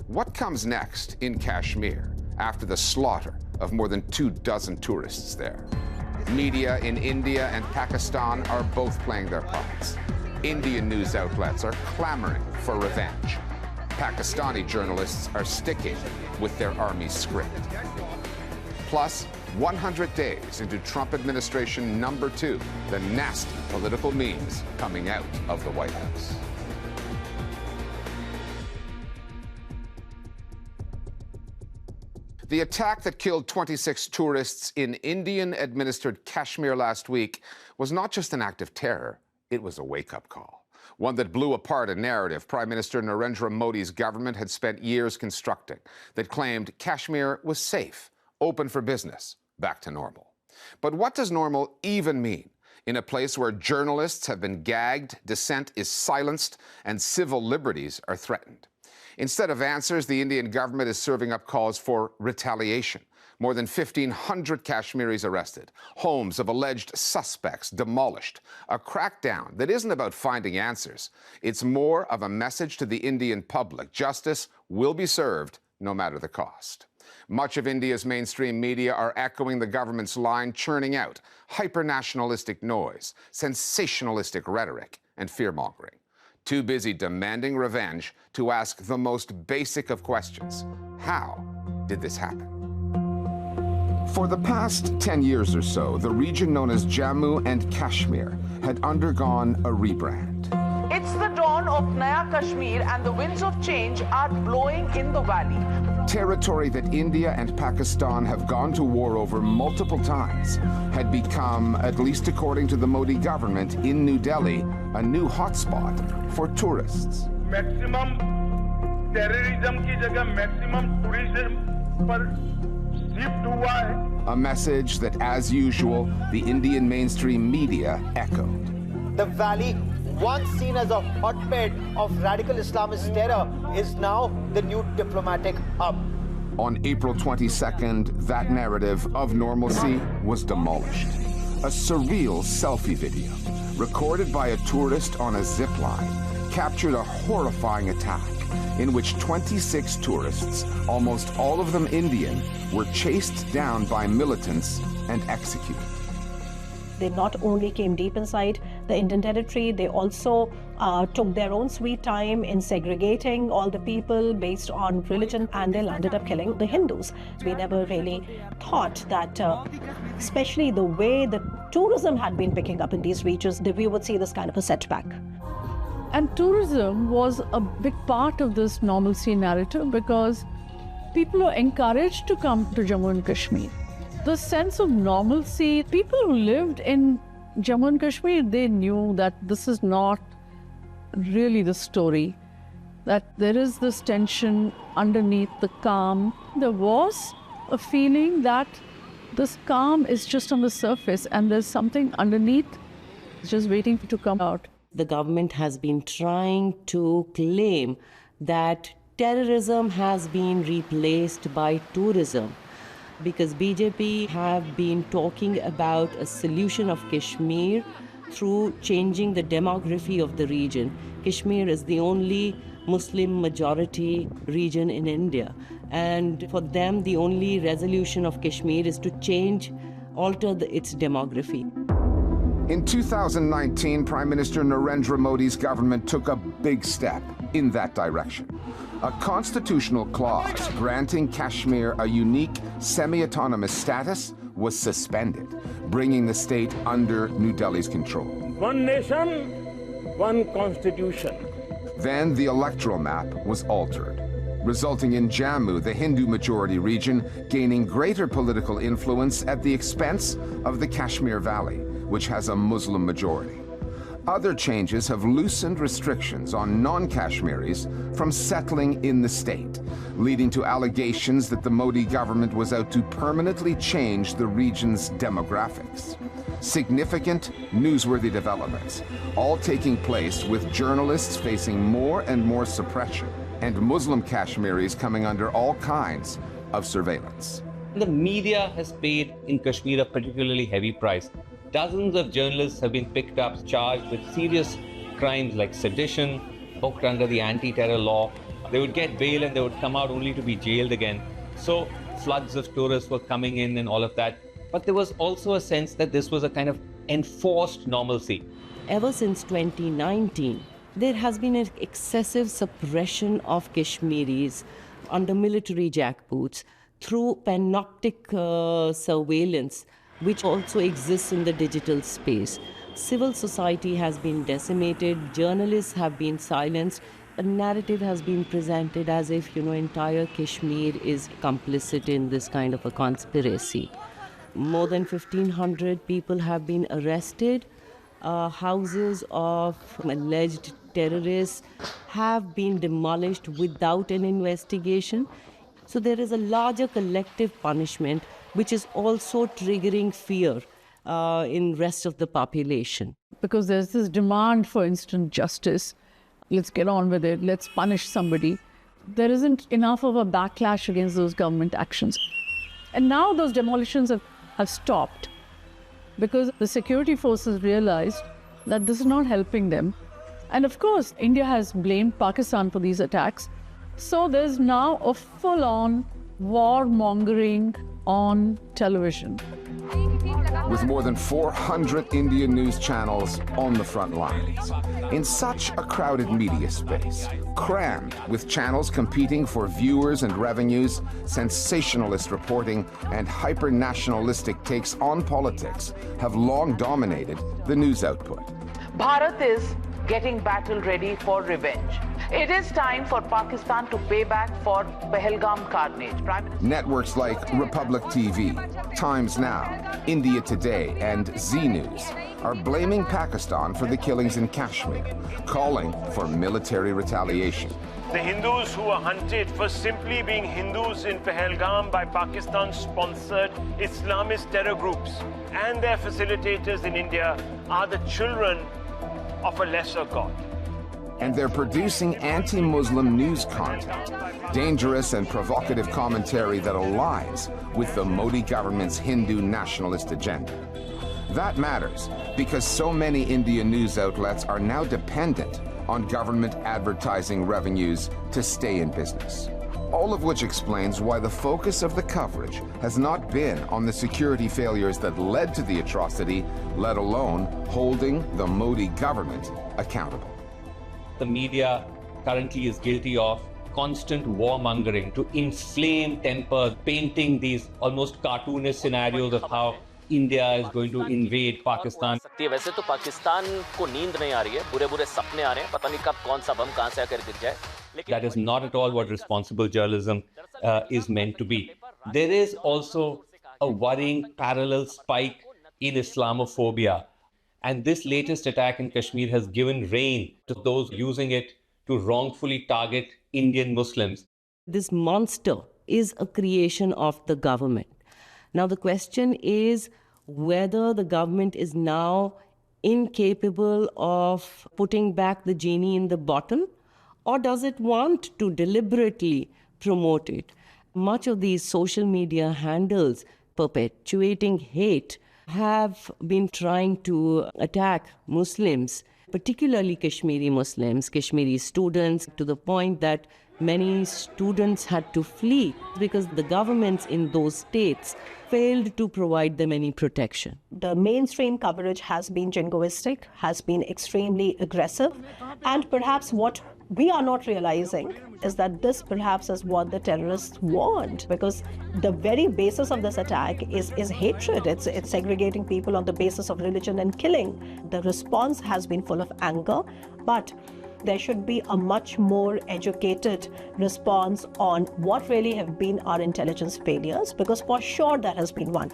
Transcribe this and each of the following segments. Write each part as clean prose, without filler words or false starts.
What comes next in Kashmir after the slaughter of more than 24 tourists there? Media in India and Pakistan are both playing their parts. Indian news outlets are clamoring for revenge. Pakistani journalists are sticking with their army script. Plus, 100 days into Trump administration #2, the nasty political memes coming out of the White House. The attack that killed 26 tourists in Indian-administered Kashmir last week was not just an act of terror, it was a wake-up call. One that blew apart a narrative Prime Minister Narendra Modi's government had spent years constructing that claimed Kashmir was safe, open for business, back to normal. But what does normal even mean in a place where journalists have been gagged, dissent is silenced, and civil liberties are threatened? Instead of answers, the Indian government is serving up calls for retaliation. More than 1,500 Kashmiris arrested, homes of alleged suspects demolished, a crackdown that isn't about finding answers. It's more of a message to the Indian public. Justice will be served no matter the cost. Much of India's mainstream media are echoing the government's line, churning out hyper-nationalistic noise, sensationalistic rhetoric, and fear-mongering. Too busy demanding revenge to ask the most basic of questions. How did this happen? For the past 10 years or so, the region known as Jammu and Kashmir had undergone a rebrand. It's the dawn of Naya Kashmir and the winds of change are blowing in the valley. Territory that India and Pakistan have gone to war over multiple times had become, at least according to the Modi government in New Delhi, a new hotspot for tourists. Maximum terrorism की जगह maximum tourism पर shift हुआ है. A message that, as usual, the Indian mainstream media echoed. The valley, once seen as a hotbed of radical Islamist terror, is now the new diplomatic hub. On April 22nd, that narrative of normalcy was demolished. A surreal selfie video, recorded by a tourist on a zip line, captured a horrifying attack in which 26 tourists, almost all of them Indian, were chased down by militants and executed. They not only came deep inside the Indian territory, they also took their own sweet time in segregating all the people based on religion, and they landed up killing the Hindus. We never really thought that, especially the way the tourism had been picking up in these regions, that we would see this kind of a setback. And tourism was a big part of this normalcy narrative because people were encouraged to come to Jammu and Kashmir. The sense of normalcy, people who lived in Jammu and Kashmir, they knew that this is not really the story, that there is this tension underneath the calm. There was a feeling that this calm is just on the surface and there's something underneath just waiting to come out. The government has been trying to claim that terrorism has been replaced by tourism, because BJP have been talking about a solution of Kashmir through changing the demography of the region. Kashmir is the only Muslim majority region in India, and for them the only resolution of Kashmir is to alter its demography. In 2019, Prime Minister Narendra Modi's government took a big step in that direction. A constitutional clause granting Kashmir a unique semi-autonomous status was suspended, bringing the state under New Delhi's control. One nation, one constitution. Then the electoral map was altered, resulting in Jammu, the Hindu-majority region, gaining greater political influence at the expense of the Kashmir Valley, which has a Muslim majority. Other changes have loosened restrictions on non-Kashmiris from settling in the state, leading to allegations that the Modi government was out to permanently change the region's demographics. Significant, newsworthy developments, all taking place with journalists facing more and more suppression, and Muslim Kashmiris coming under all kinds of surveillance. The media has paid in Kashmir a particularly heavy price. Dozens of journalists have been picked up, charged with serious crimes like sedition, booked under the anti-terror law, They would get bail and they would come out only to be jailed again. So floods of tourists were coming in and all of that. But there was also a sense that this was a kind of enforced normalcy. Ever since 2019, there has been an excessive suppression of Kashmiris under military jackboots through panoptic surveillance, which also exists in the digital space. Civil society has been decimated, journalists have been silenced, a narrative has been presented as if, entire Kashmir is complicit in this kind of a conspiracy. More than 1,500 people have been arrested. Houses of alleged terrorists have been demolished without an investigation. So there is a larger collective punishment which is also triggering fear in rest of the population. Because there's this demand for instant justice. Let's get on with it. Let's punish somebody. There isn't enough of a backlash against those government actions. And now those demolitions have stopped because the security forces realized that this is not helping them. And of course, India has blamed Pakistan for these attacks. So there's now a full-on war-mongering on television. With more than 400 Indian news channels on the front lines, in such a crowded media space, crammed with channels competing for viewers and revenues, sensationalist reporting and hyper-nationalistic takes on politics have long dominated the news output. Bharat is getting battle ready for revenge. It is time for Pakistan to pay back for Pahalgam carnage. Networks like Republic TV, Times Now, India Today, and Z News are blaming Pakistan for the killings in Kashmir, calling for military retaliation. The Hindus who were hunted for simply being Hindus in Pahalgam by Pakistan-sponsored Islamist terror groups and their facilitators in India are the children of a lesser god. And they're producing anti-Muslim news content, dangerous and provocative commentary that aligns with the Modi government's Hindu nationalist agenda. That matters because so many Indian news outlets are now dependent on government advertising revenues to stay in business. All of which explains why the focus of the coverage has not been on the security failures that led to the atrocity, let alone holding the Modi government accountable. The media currently is guilty of constant warmongering to inflame temper, painting these almost cartoonish scenarios of how India is going to invade Pakistan. वैसे तो पाकिस्तान को नींद नहीं आ रही है, बुरे-बुरे सपने आ रहे हैं, पता नहीं कब कौन सा बम कहां से आकर गिर जाए. That is not at all what responsible journalism is meant to be. There is also a worrying parallel spike in Islamophobia. And this latest attack in Kashmir has given rein to those using it to wrongfully target Indian Muslims. This monster is a creation of the government. Now the question is whether the government is now incapable of putting back the genie in the bottle, or does it want to deliberately promote it? Much of these social media handles perpetuating hate have been trying to attack Muslims, particularly Kashmiri Muslims, Kashmiri students, to the point that many students had to flee because the governments in those states failed to provide them any protection. The mainstream coverage has been jingoistic, has been extremely aggressive, and perhaps what we are not realizing is that this perhaps is what the terrorists want, because the very basis of this attack is hatred. It's segregating people on the basis of religion and killing. The response has been full of anger, but there should be a much more educated response on what really have been our intelligence failures, because for sure there has been one.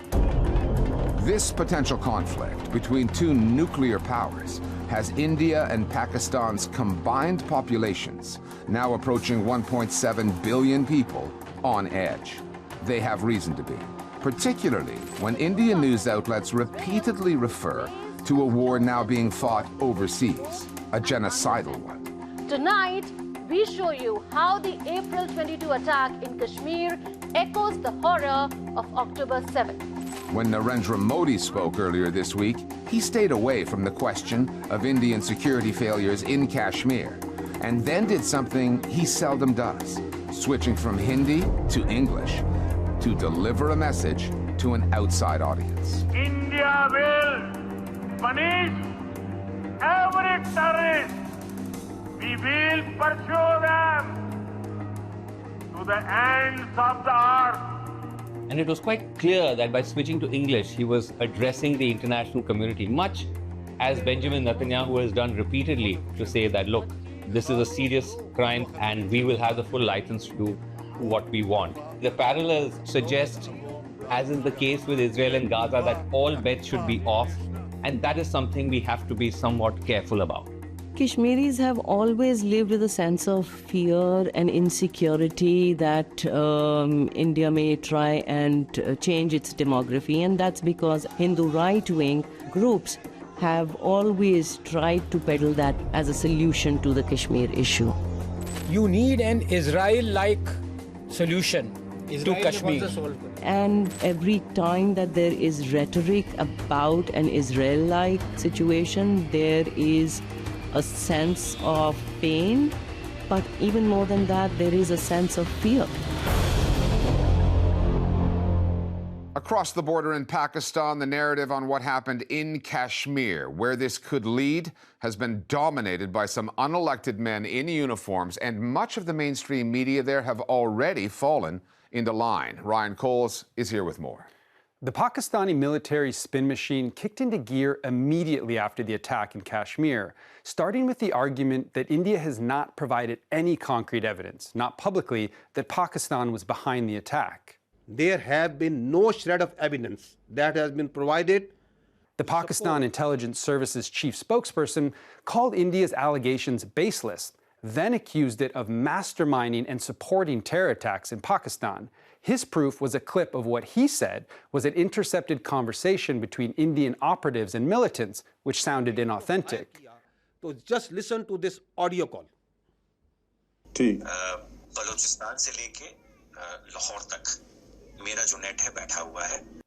This potential conflict between two nuclear powers has India and Pakistan's combined populations now approaching 1.7 billion people on edge. They have reason to be, particularly when Indian news outlets repeatedly refer to a war now being fought overseas, a genocidal one. Tonight, we show you how the April 22 attack in Kashmir echoes the horror of October 7th. When Narendra Modi spoke earlier this week, he stayed away from the question of Indian security failures in Kashmir and then did something he seldom does, switching from Hindi to English to deliver a message to an outside audience. India will punish every terrorist. We will pursue them to the ends of the earth. And it was quite clear that by switching to English, he was addressing the international community, much as Benjamin Netanyahu has done repeatedly to say that, look, this is a serious crime and we will have the full license to do what we want. The parallels suggest, as is the case with Israel and Gaza, that all bets should be off, and that is something we have to be somewhat careful about. Kashmiris have always lived with a sense of fear and insecurity that India may try and change its demography, and that's because Hindu right-wing groups have always tried to peddle that as a solution to the Kashmir issue. You need an Israel-like solution to Kashmir. And every time that there is rhetoric about an Israel-like situation, there is a sense of pain, but even more than that, there is a sense of fear. Across the border in Pakistan, the narrative on what happened in Kashmir, where this could lead, has been dominated by some unelected men in uniforms, and much of the mainstream media there have already fallen into line. Ryan Coles is here with more. The Pakistani military spin machine kicked into gear immediately after the attack in Kashmir, starting with the argument that India has not provided any concrete evidence, not publicly, that Pakistan was behind the attack. There have been no shred of evidence that has been provided. The Pakistan Intelligence Service's chief spokesperson called India's allegations baseless, then accused it of masterminding and supporting terror attacks in Pakistan. His proof was a clip of what he said was an intercepted conversation between Indian operatives and militants, which sounded inauthentic. So just listen to this audio call.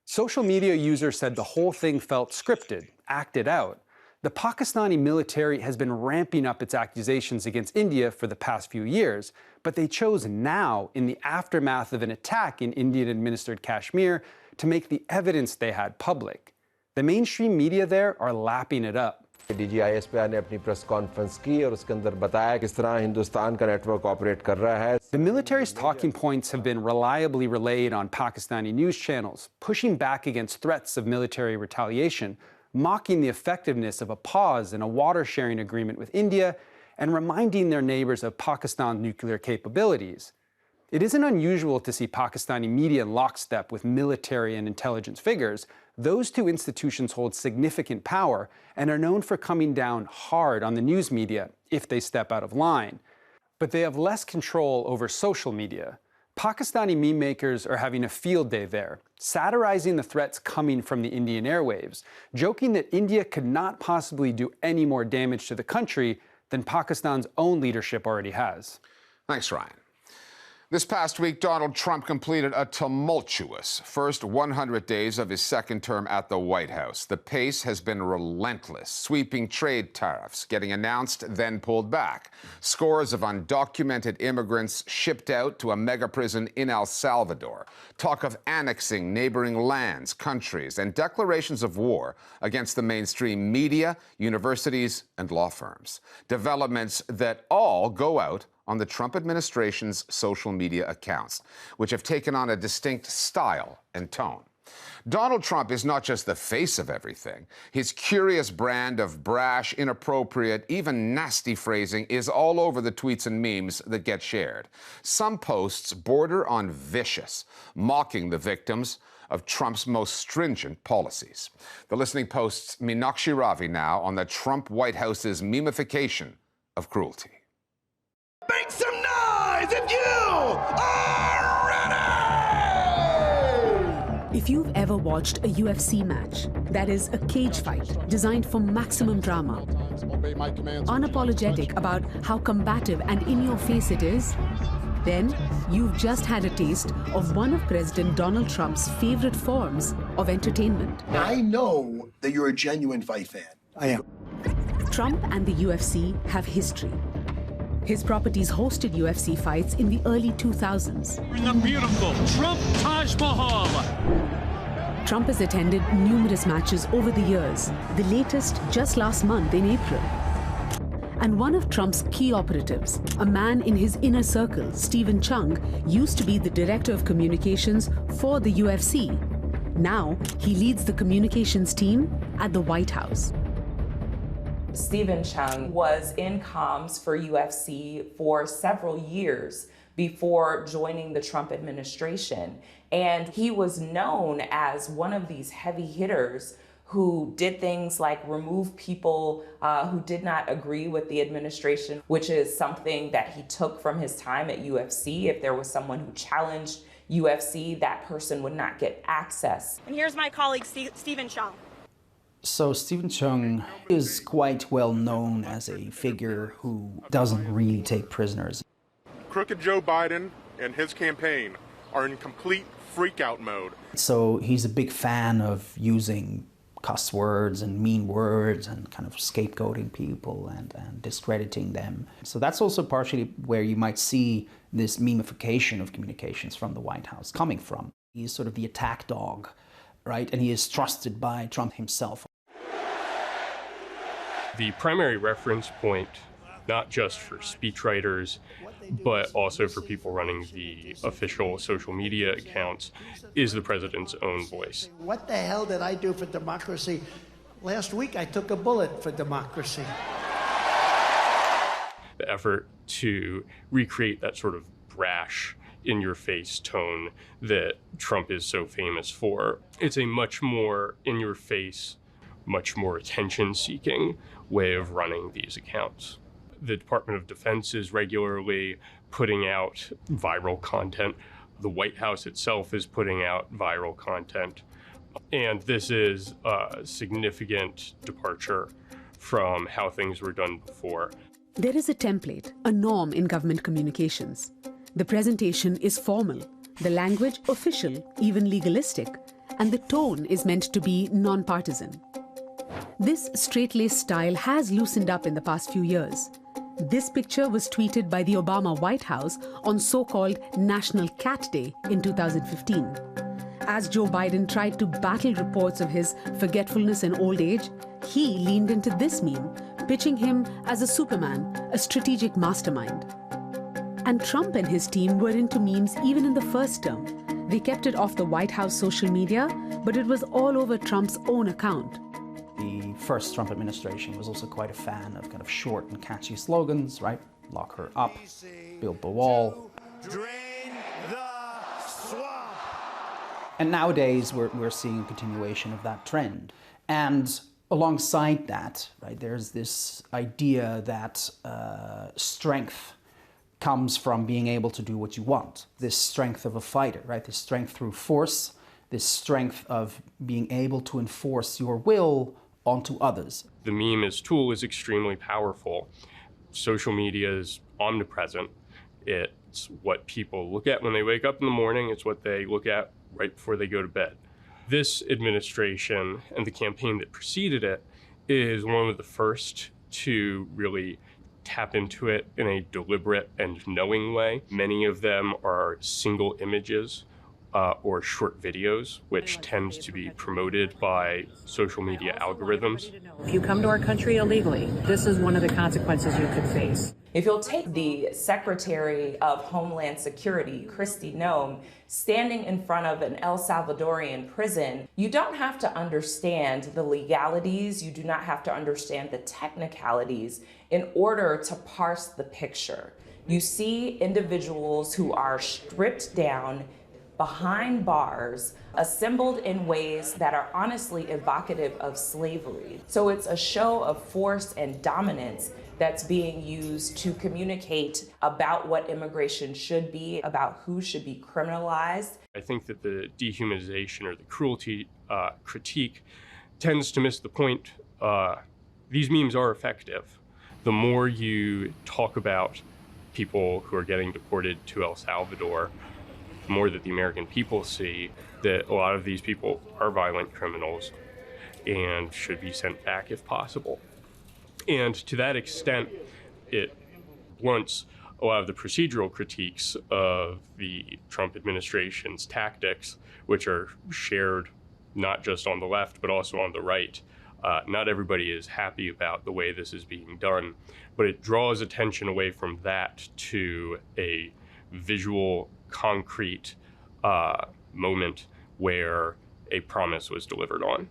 Social media users said the whole thing felt scripted, acted out. The Pakistani military has been ramping up its accusations against India for the past few years, but they chose now, in the aftermath of an attack in Indian-administered Kashmir, to make the evidence they had public. The mainstream media there are lapping it up. The military's talking points have been reliably relayed on Pakistani news channels, pushing back against threats of military retaliation, mocking the effectiveness of a pause in a water-sharing agreement with India, and reminding their neighbors of Pakistan's nuclear capabilities. It isn't unusual to see Pakistani media in lockstep with military and intelligence figures. Those two institutions hold significant power and are known for coming down hard on the news media if they step out of line. But they have less control over social media. Pakistani meme makers are having a field day there, satirizing the threats coming from the Indian airwaves, joking that India could not possibly do any more damage to the country than Pakistan's own leadership already has. Thanks, Ryan. This past week, Donald Trump completed a tumultuous first 100 days of his second term at the White House. The pace has been relentless, sweeping trade tariffs getting announced, then pulled back. Scores of undocumented immigrants shipped out to a mega prison in El Salvador. Talk of annexing neighboring lands, countries, and declarations of war against the mainstream media, universities, and law firms. Developments that all go out on the Trump administration's social media accounts, which have taken on a distinct style and tone. Donald Trump is not just the face of everything. His curious brand of brash, inappropriate, even nasty phrasing is all over the tweets and memes that get shared. Some posts border on vicious, mocking the victims of Trump's most stringent policies. The Listening Post's Meenakshi Ravi now on the Trump White House's memefication of cruelty. Make some noise if you are ready! If you've ever watched a UFC match, that is a cage fight designed for maximum drama, unapologetic about how combative and in your face it is, then you've just had a taste of one of President Donald Trump's favorite forms of entertainment. I know that you're a genuine fight fan. I am. Trump and the UFC have history. His properties hosted UFC fights in the early 2000s. A beautiful Trump Taj Mahal. Trump has attended numerous matches over the years, the latest just last month in April. And one of Trump's key operatives, a man in his inner circle, Stephen Chung, used to be the director of communications for the UFC. Now, he leads the communications team at the White House. Stephen Chung was in comms for UFC for several years before joining the Trump administration. And he was known as one of these heavy hitters who did things like remove people who did not agree with the administration, which is something that he took from his time at UFC. If there was someone who challenged UFC, that person would not get access. And here's my colleague, Stephen Chung. So Stephen Chung is quite well known as a figure who doesn't really take prisoners. Crooked Joe Biden and his campaign are in complete freak-out mode. So he's a big fan of using cuss words and mean words and kind of scapegoating people and discrediting them. So that's also partially where you might see this memefication of communications from the White House coming from. He's sort of the attack dog, right? And he is trusted by Trump himself. The primary reference point, not just for speechwriters, but also for people running the official social media accounts, is the president's own voice. What the hell did I do for democracy? Last week I took a bullet for democracy. The effort to recreate that sort of brash, in-your-face tone that Trump is so famous for. It's a much more in-your-face, much more attention-seeking way of running these accounts. The Department of Defense is regularly putting out viral content. The White House itself is putting out viral content. And this is a significant departure from how things were done before. There is a template, a norm in government communications. The presentation is formal, the language official, even legalistic, and the tone is meant to be non-partisan. This straight-laced style has loosened up in the past few years. This picture was tweeted by the Obama White House on so-called National Cat Day in 2015. As Joe Biden tried to battle reports of his forgetfulness and old age, he leaned into this meme, pitching him as a Superman, a strategic mastermind. And Trump and his team were into memes even in the first term. They kept it off the White House social media, but it was all over Trump's own account. The first Trump administration was also quite a fan of kind of short and catchy slogans, right? Lock her up, build the wall. Drain the swamp. And nowadays, we're seeing a continuation of that trend. And alongside that, right, there's this idea that strength comes from being able to do what you want. This strength of a fighter, right? This strength through force, this strength of being able to enforce your will onto others. The meme as tool is extremely powerful. Social media is omnipresent. It's what people look at when they wake up in the morning. It's what they look at right before they go to bed. This administration and the campaign that preceded it is one of the first to really tap into it in a deliberate and knowing way. Many of them are single images or short videos, which tend to be promoted by social media algorithms. If you come to our country illegally, this is one of the consequences you could face. If you'll take the Secretary of Homeland Security, Kristi Noem, standing in front of an El Salvadorian prison, you don't have to understand the legalities, you do not have to understand the technicalities in order to parse the picture. You see individuals who are stripped down, behind bars, assembled in ways that are honestly evocative of slavery. So it's a show of force and dominance that's being used to communicate about what immigration should be, about who should be criminalized. I think that the dehumanization or the cruelty critique tends to miss the point. These memes are effective. The more you talk about people who are getting deported to El Salvador, the more that the American people see that a lot of these people are violent criminals and should be sent back if possible. And to that extent, it once a lot of the procedural critiques of the Trump administration's tactics, which are shared not just on the left, but also on the right. Not everybody is happy about the way this is being done, but it draws attention away from that to a visual, concrete moment where a promise was delivered on.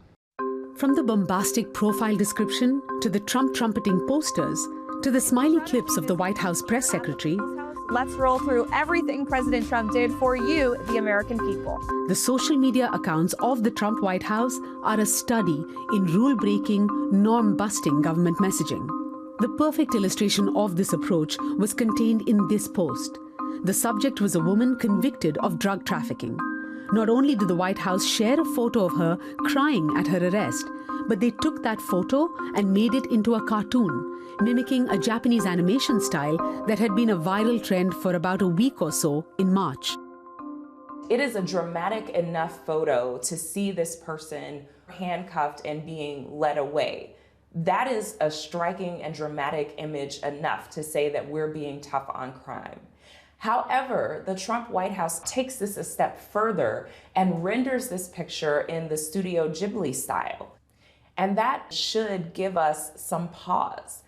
From the bombastic profile description, to the Trump trumpeting posters, to the smiley clips of the White House press secretary, let's roll through everything President Trump did for you, the American people. The social media accounts of the Trump White House are a study in rule-breaking, norm-busting government messaging. The perfect illustration of this approach was contained in this post. The subject was a woman convicted of drug trafficking. Not only did the White House share a photo of her crying at her arrest, but they took that photo and made it into a cartoon, mimicking a Japanese animation style that had been a viral trend for about a week or so in March. It is a dramatic enough photo to see this person handcuffed and being led away. That is a striking and dramatic image enough to say that we're being tough on crime. However, the Trump White House takes this a step further and renders this picture in the Studio Ghibli style. And that should give us some pause.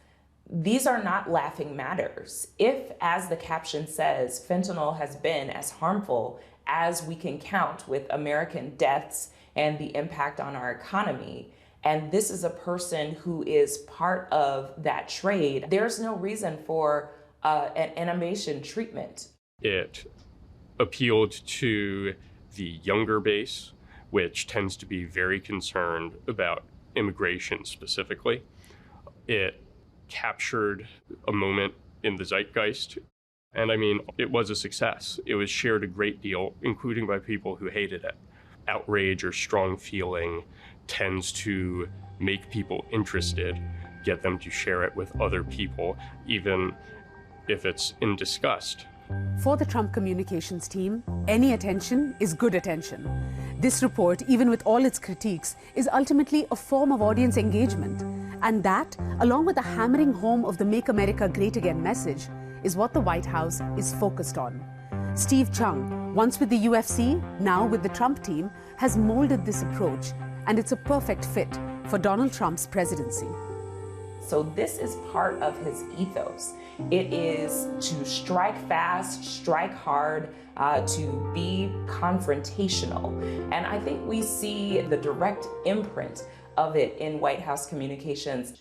These are not laughing matters. If, as the caption says, fentanyl has been as harmful as we can count with American deaths and the impact on our economy, and this is a person who is part of that trade, there's no reason for an animation treatment. It appealed to the younger base, which tends to be very concerned about immigration specifically. It captured a moment in the zeitgeist. And I mean, it was a success. It was shared a great deal, including by people who hated it. Outrage or strong feeling tends to make people interested, get them to share it with other people, even if it's in disgust. For the Trump communications team, any attention is good attention. This report, even with all its critiques, is ultimately a form of audience engagement. And that, along with the hammering home of the Make America Great Again message, is what the White House is focused on. Steve Chung, once with the UFC, now with the Trump team, has molded this approach, and it's a perfect fit for Donald Trump's presidency. So this is part of his ethos. It is to strike fast, strike hard, to be confrontational. And I think we see the direct imprint of it in White House communications.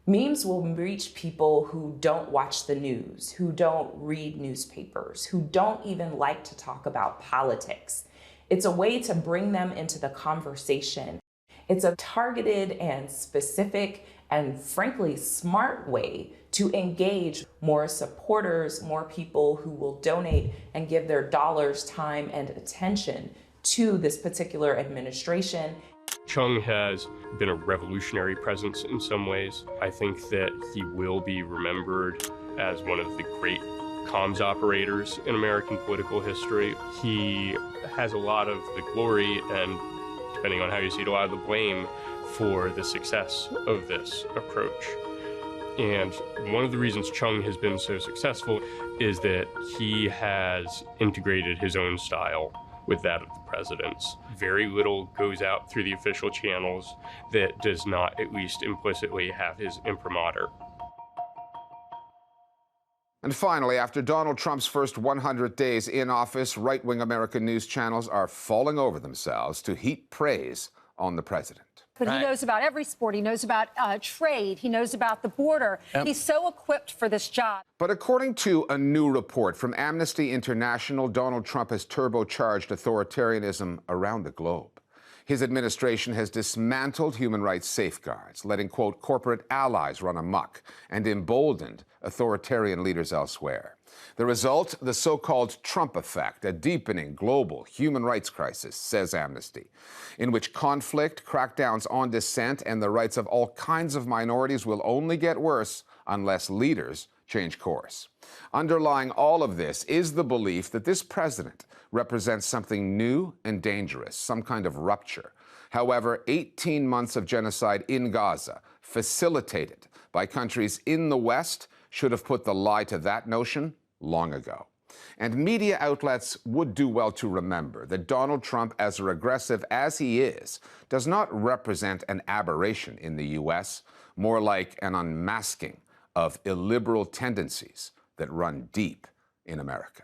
Memes will reach people who don't watch the news, who don't read newspapers, who don't even like to talk about politics. It's a way to bring them into the conversation. It's a targeted and specific and frankly smart way to engage more supporters, more people who will donate and give their dollars, time, and attention to this particular administration. Chung has been a revolutionary presence in some ways. I think that he will be remembered as one of the great comms operators in American political history. He has a lot of the glory and, depending on how you see it, a lot of the blame for the success of this approach. And one of the reasons Chung has been so successful is that he has integrated his own style with that of the president's. Very little goes out through the official channels that does not at least implicitly have his imprimatur. And finally, after Donald Trump's first 100 days in office, right-wing American news channels are falling over themselves to heap praise on the president. But he knows about every sport. He knows about trade. He knows about the border. Yep. He's so equipped for this job. But according to a new report from Amnesty International, Donald Trump has turbocharged authoritarianism around the globe. His administration has dismantled human rights safeguards, letting, quote, corporate allies run amok, and emboldened authoritarian leaders elsewhere. The result, the so-called Trump effect, a deepening global human rights crisis, says Amnesty, in which conflict, crackdowns on dissent, and the rights of all kinds of minorities will only get worse unless leaders change course. Underlying all of this is the belief that this president represents something new and dangerous, some kind of rupture. However, 18 months of genocide in Gaza, facilitated by countries in the West, should have put the lie to that notion long ago. And media outlets would do well to remember that Donald Trump, as regressive as he is, does not represent an aberration in the U.S., more like an unmasking of illiberal tendencies that run deep in America.